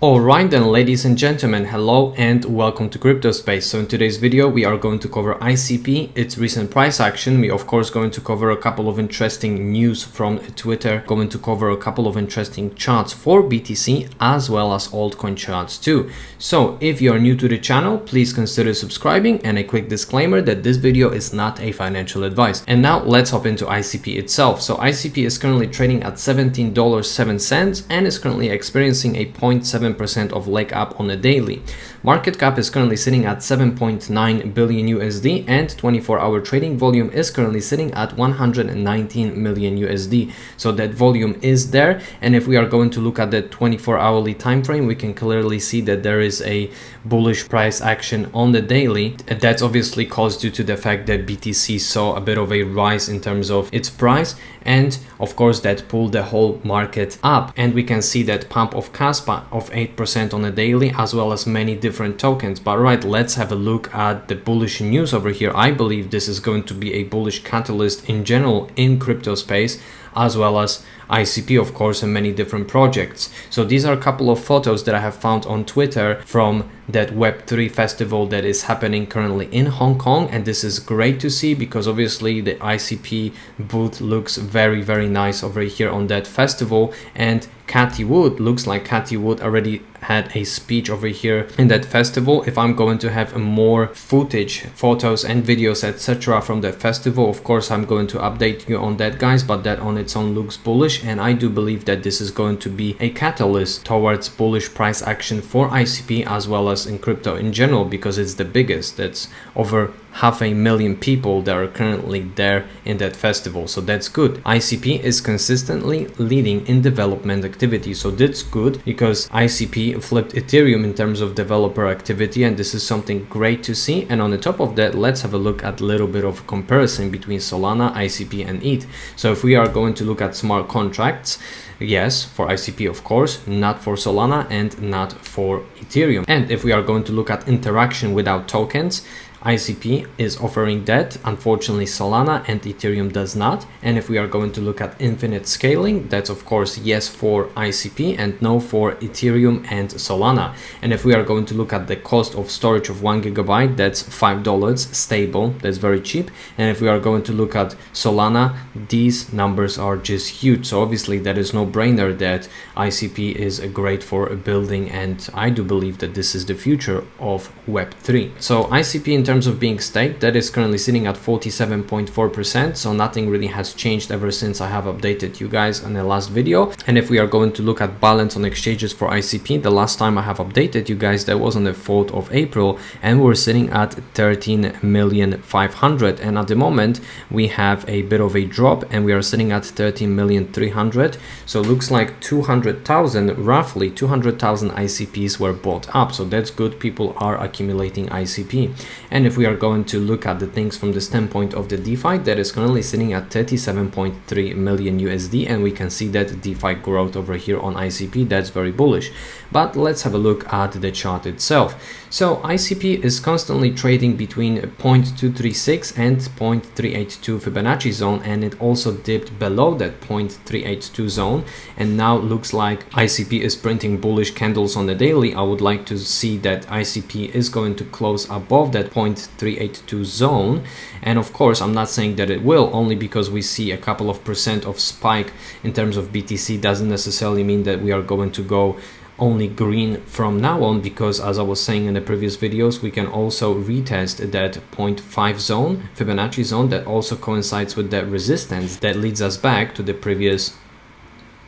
Alright then, ladies and gentlemen, hello and welcome to Crypto Space. So in today's video we are going to cover ICP, its recent price action. We of course going to cover a couple of interesting news from Twitter, going to cover a couple of interesting charts for BTC as well as altcoin charts too. So if you are new to the channel, please consider subscribing, and a quick disclaimer that this video is not a financial advice. And now let's hop into ICP itself. So ICP is currently trading at $17.07 and is currently experiencing a 0.7% of leg up on a daily. Market cap is currently sitting at 7.9 billion USD and 24-hour trading volume is currently sitting at 119 million USD. So that volume is there, and if we are going to look at the 24-hourly time frame, we can clearly see that there is a bullish price action on the daily. That's obviously caused due to the fact that BTC saw a bit of a rise in terms of its price, and of course that pulled the whole market up, and we can see that pump of Kaspa of 8% on a daily, as well as many different tokens. But right, let's have a look at the bullish news over here. I believe this is going to be a bullish catalyst in general in crypto space, as well as ICP of course, and many different projects. So these are a couple of photos that I have found on Twitter from that Web3 festival that is happening currently in Hong Kong, and this is great to see because obviously the ICP booth looks very nice over here on that festival. And Cathy Wood, looks like Cathy Wood already had a speech over here in that festival. If I'm going to have more footage, photos and videos etc from the festival, of course I'm going to update you on that, guys, but that on its own looks bullish, and I do believe that this is going to be a catalyst towards bullish price action for ICP as well as in crypto in general, because it's the biggest. That's over 500,000 people that are currently there in that festival, so that's good. ICP is consistently leading in development activity, so that's good because ICP flipped Ethereum in terms of developer activity, and this is something great to see. And on the top of that, let's have a look at a little bit of comparison between Solana, ICP and ETH. So if we are going to look at smart contracts, yes, for ICP of course, not for Solana and not for Ethereum. And if we are going to look at interaction without tokens, ICP is offering that. Unfortunately, Solana and Ethereum does not. And if we are going to look at infinite scaling, that's of course yes for ICP and no for Ethereum and Solana. And if we are going to look at the cost of storage of 1 GB, that's $5 stable. That's very cheap. And if we are going to look at Solana, these numbers are just huge. So obviously that is no brainer that ICP is great for building, and I do believe that this is the future of Web3. So ICP in terms of being staked, that is currently sitting at 47.4%, so nothing really has changed ever since I have updated you guys in the last video. And if we are going to look at balance on exchanges for ICP, the last time I have updated you guys, that was on the 4th of April, and we're sitting at 13,500,000, and at the moment we have a bit of a drop and we are sitting at 13,300,000. so it looks like 200,000, roughly 200,000 ICPs were bought up, so that's good. People are accumulating ICP. And if we are going to look at the things from the standpoint of the DeFi, that is currently sitting at 37.3 million USD, and we can see that DeFi growth over here on ICP. That's very bullish. But let's have a look at the chart itself. So ICP is constantly trading between 0.236 and 0.382 Fibonacci zone, and it also dipped below that 0.382 zone, and now looks like ICP is printing bullish candles on the daily. I would like to see that ICP is going to close above that 0.382 zone, and of course I'm not saying that it will, only because we see a couple of percent of spike in terms of BTC doesn't necessarily mean that we are going to go only green from now on, because as I was saying in the previous videos, we can also retest that 0.5 zone, Fibonacci zone, that also coincides with that resistance that leads us back to the previous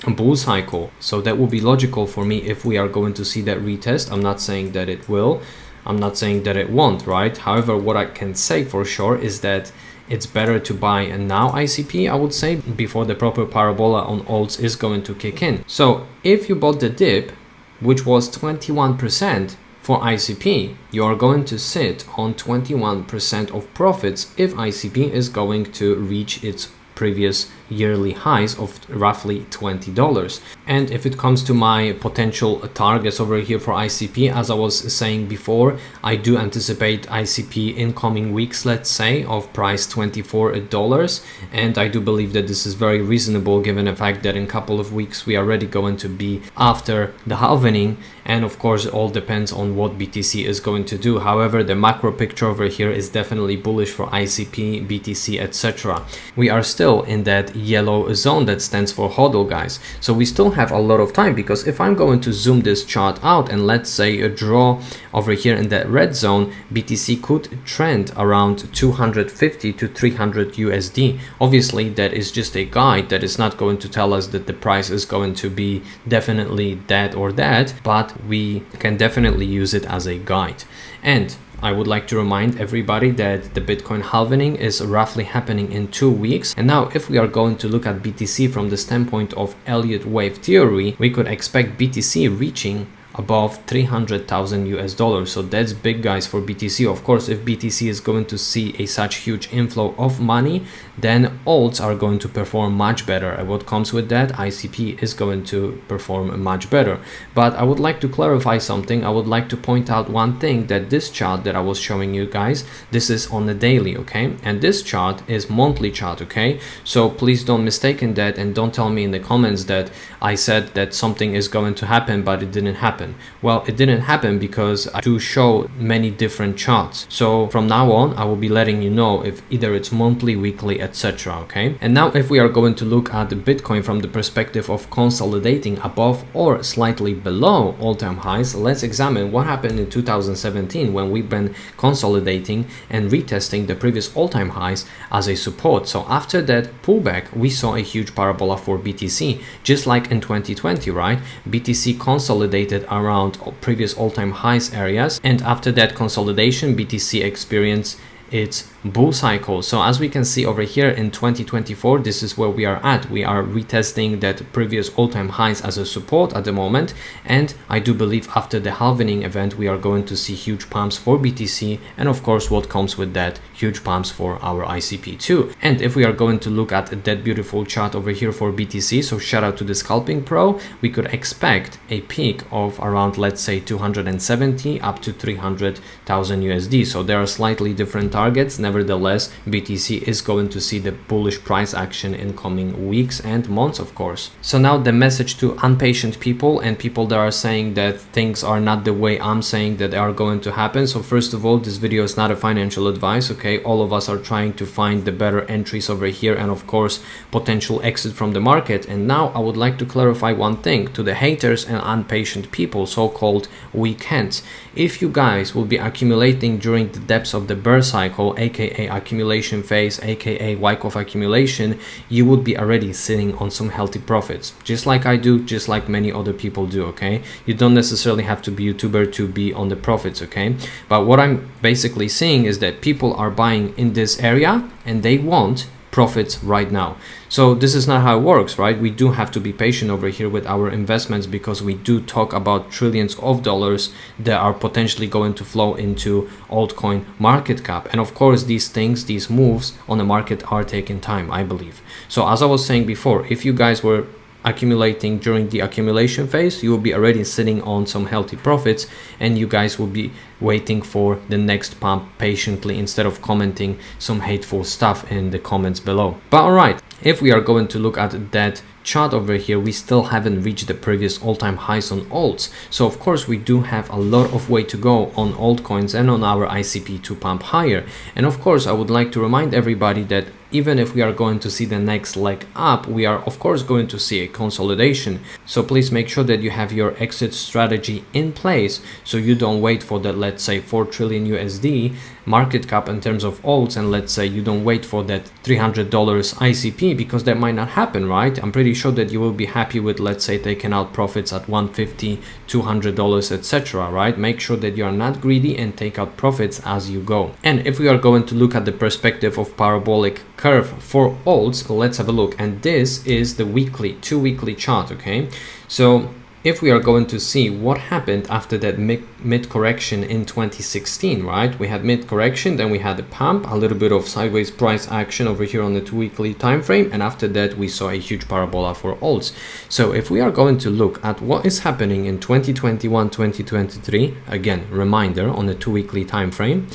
bull cycle. So that would be logical for me if we are going to see that retest. I'm not saying that it will, I'm not saying that it won't, right? However, what I can say for sure is that it's better to buy now ICP, I would say, before the proper parabola on alts is going to kick in. So if you bought the dip, which was 21% for ICP, you are going to sit on 21% of profits if ICP is going to reach its previous yearly highs of roughly $20. And if it comes to my potential targets over here for ICP, as I was saying before, I do anticipate ICP in coming weeks, let's say, of price $24, and I do believe that this is very reasonable given the fact that in a couple of weeks we are already going to be after the halvening, and of course it all depends on what BTC is going to do. However, the macro picture over here is definitely bullish for ICP, BTC, etc. We are still in that yellow zone that stands for HODL, guys, so we still have a lot of time, because if I'm going to zoom this chart out and let's say a draw over here in that red zone, BTC could trend around 250 to 300 USD. Obviously that is just a guide, that is not going to tell us that the price is going to be definitely that or that, but we can definitely use it as a guide. And I would like to remind everybody that the Bitcoin halvening is roughly happening in 2 weeks. And now if we are going to look at BTC from the standpoint of Elliott wave theory, we could expect BTC reaching above 300,000 US dollars. So that's big, guys, for BTC. Of course, if BTC is going to see a such huge inflow of money, then alts are going to perform much better. And what comes with that, ICP is going to perform much better. But I would like to clarify something. I would like to point out one thing, that this chart that I was showing you guys, this is on the daily, okay? And this chart is monthly chart, okay? So please don't mistake that, and don't tell me in the comments that I said that something is going to happen but it didn't happen. Well, it didn't happen because I do show many different charts. So from now on, I will be letting you know if either it's monthly, weekly, etc. Okay. And now if we are going to look at the Bitcoin from the perspective of consolidating above or slightly below all-time highs, let's examine what happened in 2017 when we've been consolidating and retesting the previous all-time highs as a support. So after that pullback, we saw a huge parabola for BTC, just like in 2020, right? BTC consolidated around previous all-time highs areas, and after that consolidation, BTC experienced its bull cycle. So as we can see over here in 2024, this is where we are at. We are retesting that previous all-time highs as a support at the moment, and I do believe after the halvening event we are going to see huge pumps for BTC, and of course what comes with that, huge pumps for our ICP too. And if we are going to look at that beautiful chart over here for BTC, so shout out to the Scalping Pro, we could expect a peak of around, let's say, 270 up to 300,000 USD. So there are slightly different targets. Nevertheless, BTC is going to see the bullish price action in coming weeks and months, of course. So now the message to impatient people and people that are saying that things are not the way I'm saying that they are going to happen. So first of all, this video is not a financial advice, okay? All of us are trying to find the better entries over here and of course potential exit from the market. And now I would like to clarify one thing to the haters and impatient people, so-called weekends. If you guys will be accumulating during the depths of the bear cycle, aka accumulation phase, aka Wyckoff accumulation, you would be already sitting on some healthy profits, just like I do, just like many other people do, okay? You don't necessarily have to be YouTuber to be on the profits, okay? But what I'm basically seeing is that people are buying in this area and they want profits right now. So this is not how it works, right? We do have to be patient over here with our investments, because we do talk about trillions of dollars that are potentially going to flow into altcoin market cap. And of course, these things, these moves on the market are taking time, I believe. So as I was saying before, if you guys were accumulating during the accumulation phase, you will be already sitting on some healthy profits, and you guys will be waiting for the next pump patiently instead of commenting some hateful stuff in the comments below. But all right, if we are going to look at that chart over here, we still haven't reached the previous all-time highs on alts. So of course we do have a lot of way to go on altcoins and on our ICP to pump higher. And of course I would like to remind everybody that even if we are going to see the next leg up, we are of course going to see a consolidation. So please make sure that you have your exit strategy in place, so you don't wait for the, let's say, 4 trillion USD market cap in terms of alts, and let's say you don't wait for that $300 ICP, because that might not happen, right? I'm pretty sure that you will be happy with, let's say, taking out profits at $150, $200, etc., right? Make sure that you are not greedy and take out profits as you go. And if we are going to look at the perspective of Parabolic Curve for alts, let's have a look. And this is the weekly, 2 weekly chart, okay? So if we are going to see what happened after that mid correction in 2016, right? We had mid correction, then we had a pump, a little bit of sideways price action over here on the 2-weekly time frame, and after that we saw a huge parabola for alts. So if we are going to look at what is happening in 2021, 2023, again, reminder on the 2-weekly time frame,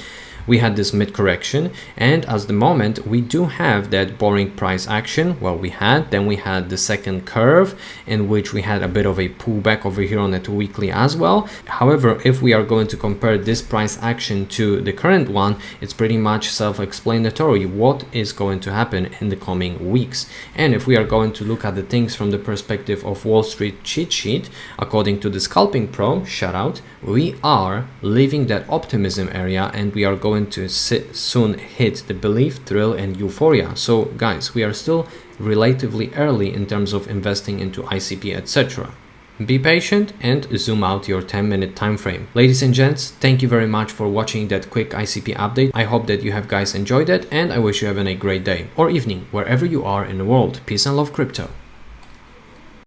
we had this mid correction, and as the moment we do have that boring price action. Well, then we had the second curve in which we had a bit of a pullback over here on the 2-weekly as well. However, if we are going to compare this price action to the current one, it's pretty much self-explanatory what is going to happen in the coming weeks. And if we are going to look at the things from the perspective of Wall Street cheat sheet, according to the Scalping Pro, shout out, we are leaving that optimism area and we are going to soon hit the belief, thrill, and euphoria. So guys, we are still relatively early in terms of investing into ICP, etc. Be patient and zoom out your 10-minute time frame. Ladies and gents, thank you very much for watching that quick ICP update. I hope that you have guys enjoyed it, and I wish you have a great day or evening wherever you are in the world. Peace and love, crypto.